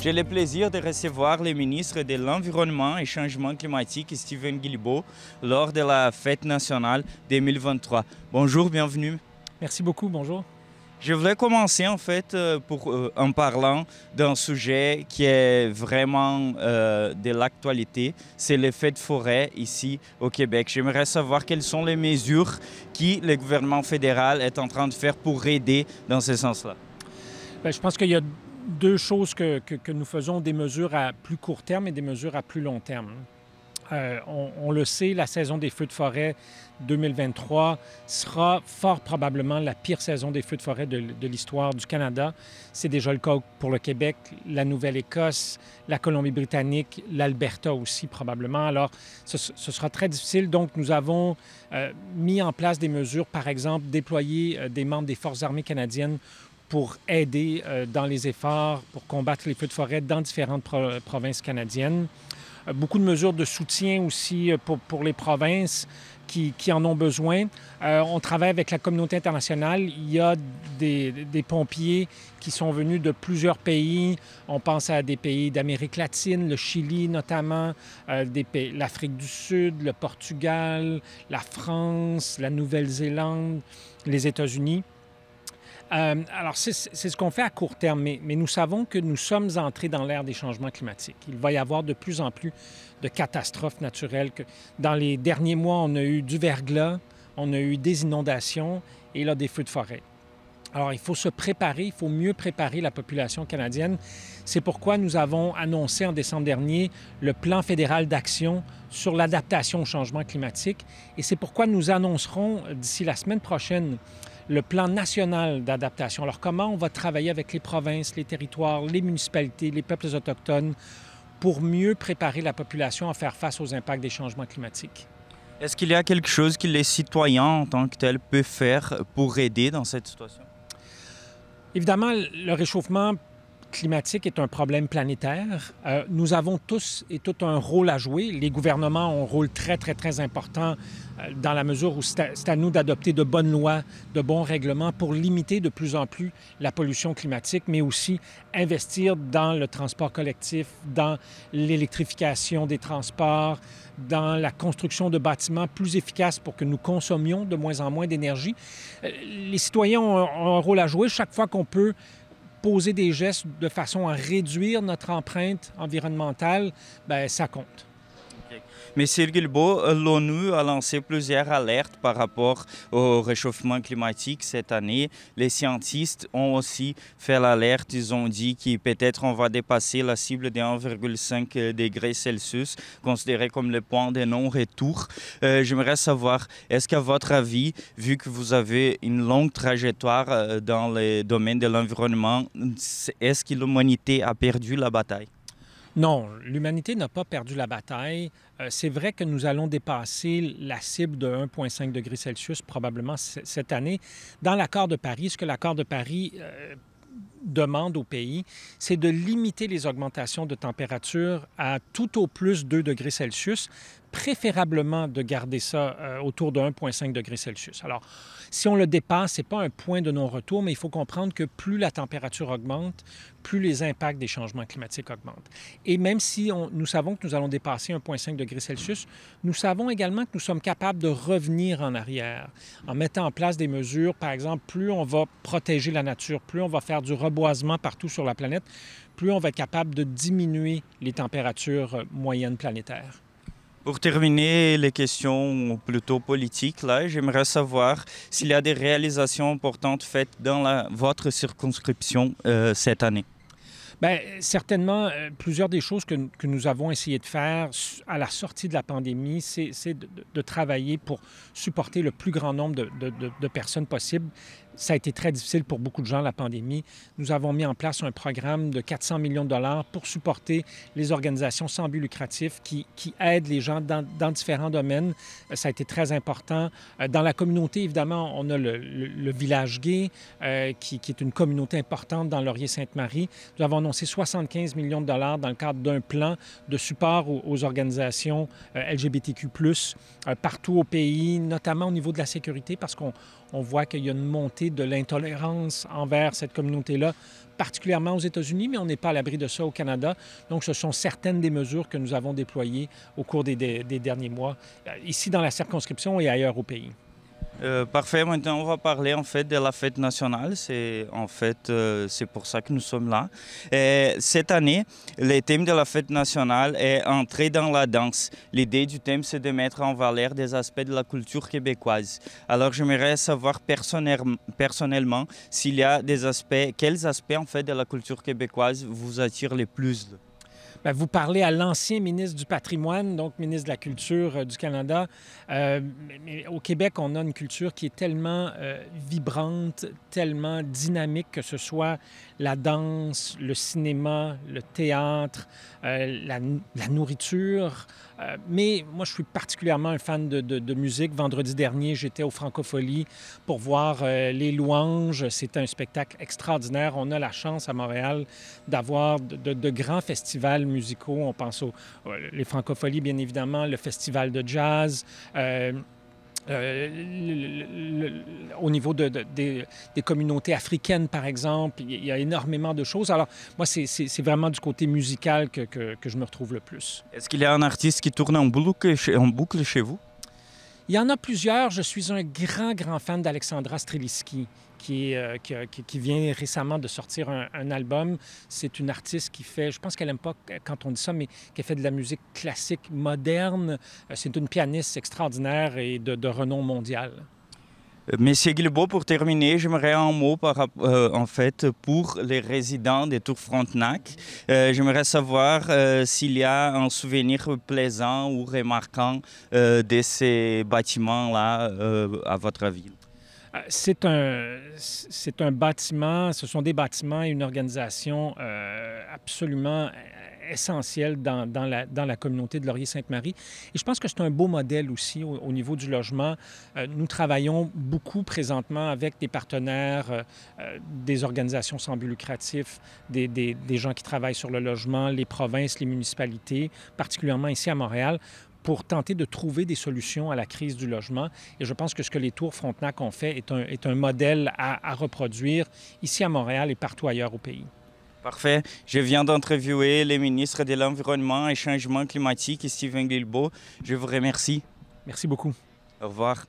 J'ai le plaisir de recevoir le ministre de l'Environnement et Changement climatique, Steven Guilbeault, lors de la Fête nationale 2023. Bonjour, bienvenue. Merci beaucoup, bonjour. Je voulais commencer en parlant d'un sujet qui est vraiment de l'actualité, c'est les feux de forêt ici au Québec. J'aimerais savoir quelles sont les mesures que le gouvernement fédéral est en train de faire pour aider dans ce sens-là. Bien, je pense qu'il y a deux choses que nous faisons, des mesures à plus court terme et des mesures à plus long terme. On le sait, la saison des feux de forêt 2023 sera fort probablement la pire saison des feux de forêt de l'histoire du Canada. C'est déjà le cas pour le Québec, la Nouvelle-Écosse, la Colombie-Britannique, l'Alberta aussi probablement. Alors, ce sera très difficile. Donc, nous avons mis en place des mesures, par exemple, déployer des membres des Forces armées canadiennes pour aider dans les efforts pour combattre les feux de forêt dans différentes provinces canadiennes. Beaucoup de mesures de soutien aussi pour les provinces qui en ont besoin. On travaille avec la communauté internationale. Il y a des pompiers qui sont venus de plusieurs pays. On pense à des pays d'Amérique latine, le Chili notamment, l'Afrique du Sud, le Portugal, la France, la Nouvelle-Zélande, les États-Unis. Alors, c'est ce qu'on fait à court terme, mais nous savons que nous sommes entrés dans l'ère des changements climatiques. Il va y avoir de plus en plus de catastrophes naturelles. Dans les derniers mois, on a eu du verglas, on a eu des inondations et là, des feux de forêt. Alors, il faut se préparer, il faut mieux préparer la population canadienne. C'est pourquoi nous avons annoncé en décembre dernier le plan fédéral d'action sur l'adaptation au changement climatique. Et c'est pourquoi nous annoncerons d'ici la semaine prochaine le plan national d'adaptation. Alors, comment on va travailler avec les provinces, les territoires, les municipalités, les peuples autochtones pour mieux préparer la population à faire face aux impacts des changements climatiques? Est-ce qu'il y a quelque chose que les citoyens en tant que tels peuvent faire pour aider dans cette situation? Évidemment, le réchauffement climatique est un problème planétaire. Nous avons tous et toutes un rôle à jouer. Les gouvernements ont un rôle très, très, très important dans la mesure où c'est à nous d'adopter de bonnes lois, de bons règlements pour limiter de plus en plus la pollution climatique, mais aussi investir dans le transport collectif, dans l'électrification des transports, dans la construction de bâtiments plus efficaces pour que nous consommions de moins en moins d'énergie. Les citoyens ont un rôle à jouer chaque fois qu'on peut poser des gestes de façon à réduire notre empreinte environnementale, bien, ça compte. Monsieur Guilbeault, l'ONU a lancé plusieurs alertes par rapport au réchauffement climatique cette année. Les scientifiques ont aussi fait l'alerte. Ils ont dit que peut-être on va dépasser la cible de 1,5 degrés Celsius, considéré comme le point de non-retour. J'aimerais savoir, est-ce qu'à votre avis, vu que vous avez une longue trajectoire dans le domaine de l'environnement, est-ce que l'humanité a perdu la bataille? Non, l'humanité n'a pas perdu la bataille. C'est vrai que nous allons dépasser la cible de 1,5 degrés Celsius probablement cette année. Dans l'accord de Paris, ce que l'accord de Paris demande au pays, c'est de limiter les augmentations de température à tout au plus 2 degrés Celsius, préférablement de garder ça autour de 1,5 degrés Celsius. Alors, si on le dépasse, ce n'est pas un point de non-retour, mais il faut comprendre que plus la température augmente, plus les impacts des changements climatiques augmentent. Et même si nous savons que nous allons dépasser 1,5 degrés Celsius, nous savons également que nous sommes capables de revenir en arrière en mettant en place des mesures. Par exemple, plus on va protéger la nature, plus on va faire du reboisement partout sur la planète, plus on va être capable de diminuer les températures moyennes planétaires. Pour terminer les questions plutôt politiques, là, j'aimerais savoir s'il y a des réalisations importantes faites dans votre circonscription cette année. Bien, certainement, plusieurs des choses que nous avons essayé de faire à la sortie de la pandémie, c'est de travailler pour supporter le plus grand nombre de personnes possible. Ça a été très difficile pour beaucoup de gens, la pandémie. Nous avons mis en place un programme de 400 millions de dollars pour supporter les organisations sans but lucratif qui aident les gens dans différents domaines. Ça a été très important. Dans la communauté, évidemment, on a le village gay, qui est une communauté importante dans Laurier-Sainte-Marie. Nous avons annoncé 75 millions de dollars dans le cadre d'un plan de support aux organisations LGBTQ+, partout au pays, notamment au niveau de la sécurité, parce qu'on voit qu'il y a une montée fomenter de l'intolérance envers cette communauté-là, particulièrement aux États-Unis, mais on n'est pas à l'abri de ça au Canada. Donc, ce sont certaines des mesures que nous avons déployées au cours des derniers mois, ici dans la circonscription et ailleurs au pays. Parfait, maintenant on va parler en fait de la fête nationale, c'est pour ça que nous sommes là. Et cette année, le thème de la fête nationale est entrer dans la danse. L'idée du thème c'est de mettre en valeur des aspects de la culture québécoise. Alors j'aimerais savoir personnellement s'il y a des aspects, quels aspects en fait de la culture québécoise vous attirent le plus? Bien, vous parlez à l'ancien ministre du Patrimoine, donc ministre de la Culture du Canada. Mais au Québec, on a une culture qui est tellement vibrante, tellement dynamique, que ce soit la danse, le cinéma, le théâtre, la nourriture. Mais moi, je suis particulièrement un fan de musique. Vendredi dernier, j'étais au Francophonie pour voir les Louanges. C'est un spectacle extraordinaire. On a la chance à Montréal d'avoir de grands festivals musicaux. On pense les Francopholies, bien évidemment, le festival de jazz. Au niveau des communautés africaines, par exemple, il y a énormément de choses. Alors, moi, c'est vraiment du côté musical que je me retrouve le plus. Est-ce qu'il y a un artiste qui tourne en boucle chez vous? Il y en a plusieurs. Je suis un grand fan d'Alexandra Streliski, qui vient récemment de sortir un album. C'est une artiste qui fait, je pense qu'elle n'aime pas quand on dit ça, mais qui fait de la musique classique moderne. C'est une pianiste extraordinaire et de renom mondial. Monsieur Guilbeault, pour terminer, j'aimerais un mot en fait pour les résidents des Tours Frontenac. J'aimerais savoir s'il y a un souvenir plaisant ou remarquant de ces bâtiments-là à votre ville. C'est un bâtiment, ce sont des bâtiments et une organisation absolument essentielle dans la communauté de Laurier-Sainte-Marie. Et je pense que c'est un beau modèle aussi au niveau du logement. Nous travaillons beaucoup présentement avec des partenaires, des organisations sans but lucratif, des gens qui travaillent sur le logement, les provinces, les municipalités, particulièrement ici à Montréal, pour tenter de trouver des solutions à la crise du logement. Et je pense que ce que les Tours Frontenac ont fait est un modèle à reproduire ici à Montréal et partout ailleurs au pays. Parfait. Je viens d'interviewer le ministre de l'Environnement et Changement climatique, Stephen Guilbeault. Je vous remercie. Merci beaucoup. Au revoir.